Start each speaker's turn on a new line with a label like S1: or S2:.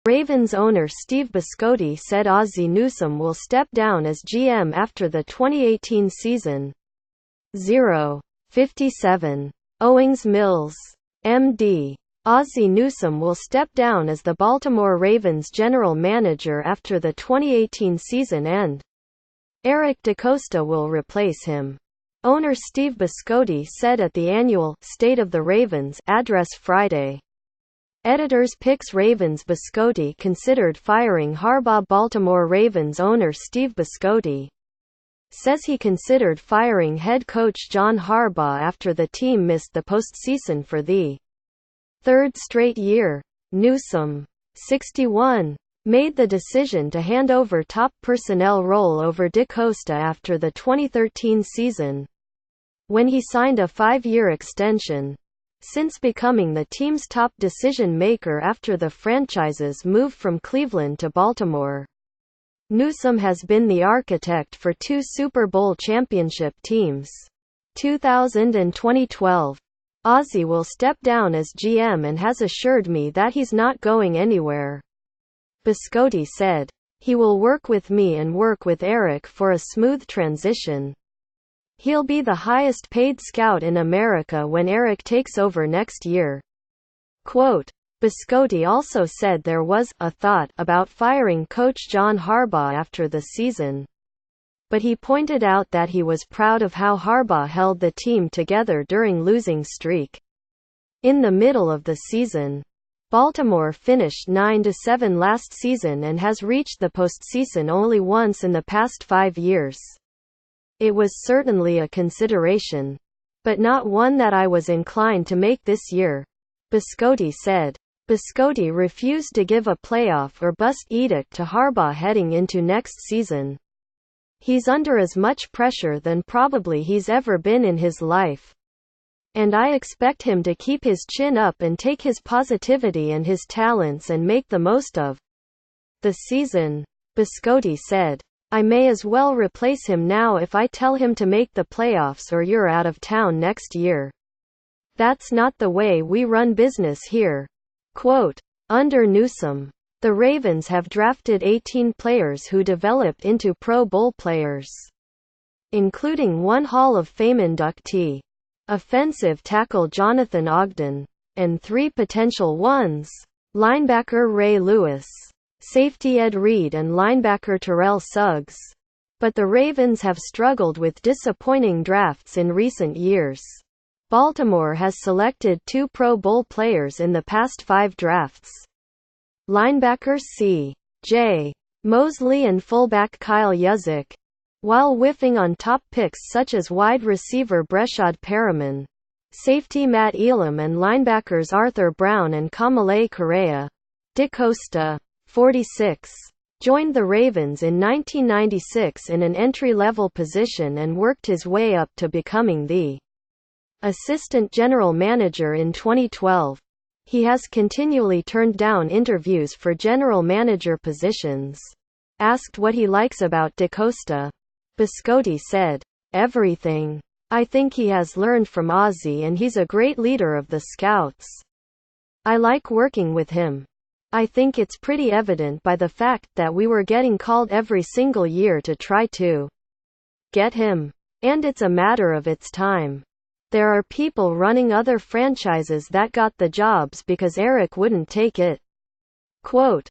S1: Ravens owner Steve Biscotti said Ozzie Newsome will step down as GM after the 2018 season. 0:57. Owings Mills, MD. Ozzie Newsome will step down as the Baltimore Ravens general manager after the 2018 season and Eric DeCosta will replace him. Owner Steve Biscotti said at the annual State of the Ravens address Friday. Editors picks Ravens. Biscotti considered firing Harbaugh. Baltimore Ravens owner Steve Biscotti says he considered firing head coach John Harbaugh after the team missed the postseason for the third straight year. Newsome, 61, made the decision to hand over top personnel role over DeCosta after the 2013 season, when he signed a 5-year extension. Since becoming the team's top decision-maker after the franchise's move from Cleveland to Baltimore, Newsome has been the architect for 2 Super Bowl championship teams. 2000 and 2012. Ozzie will step down as GM and has assured me that he's not going anywhere. Biscotti said, "He will work with me and work with Eric for a smooth transition. He'll be the highest paid scout in America when Eric takes over next year." Quote, Biscotti also said there was a thought about firing coach John Harbaugh after the season, but he pointed out that he was proud of how Harbaugh held the team together during losing streak. In the middle of the season, Baltimore finished 9-7 last season and has reached the postseason only once in the past 5 years. It was certainly a consideration, but not one that I was inclined to make this year, Biscotti said. Biscotti refused to give a playoff or bust edict to Harbaugh heading into next season. "He's under as much pressure than probably he's ever been in his life. And I expect him to keep his chin up and take his positivity and his talents and make the most of the season," Biscotti said. "I may as well replace him now if I tell him to make the playoffs or you're out of town next year. That's not the way we run business here." Quote, under Newsome, the Ravens have drafted 18 players who developed into Pro Bowl players, including 1 Hall of Fame inductee, offensive tackle Jonathan Ogden, and 3 potential ones, linebacker Ray Lewis, safety Ed Reed and linebacker Terrell Suggs. But the Ravens have struggled with disappointing drafts in recent years. Baltimore has selected 2 Pro Bowl players in the past 5 drafts. Linebacker C.J. Mosley and fullback Kyle Juszczyk, while whiffing on top picks such as wide receiver Breshad Perriman, safety Matt Elam and linebackers Arthur Brown and Kamale Correa. DeCosta, 46, joined the Ravens in 1996 in an entry-level position and worked his way up to becoming the assistant general manager in 2012. He has continually turned down interviews for general manager positions. Asked what he likes about DeCosta, Biscotti said, "Everything. I think he has learned from Ozzie and he's a great leader of the scouts. I like working with him. I think it's pretty evident by the fact that we were getting called every single year to try to get him. And it's a matter of its time. There are people running other franchises that got the jobs because Eric wouldn't take it." Quote,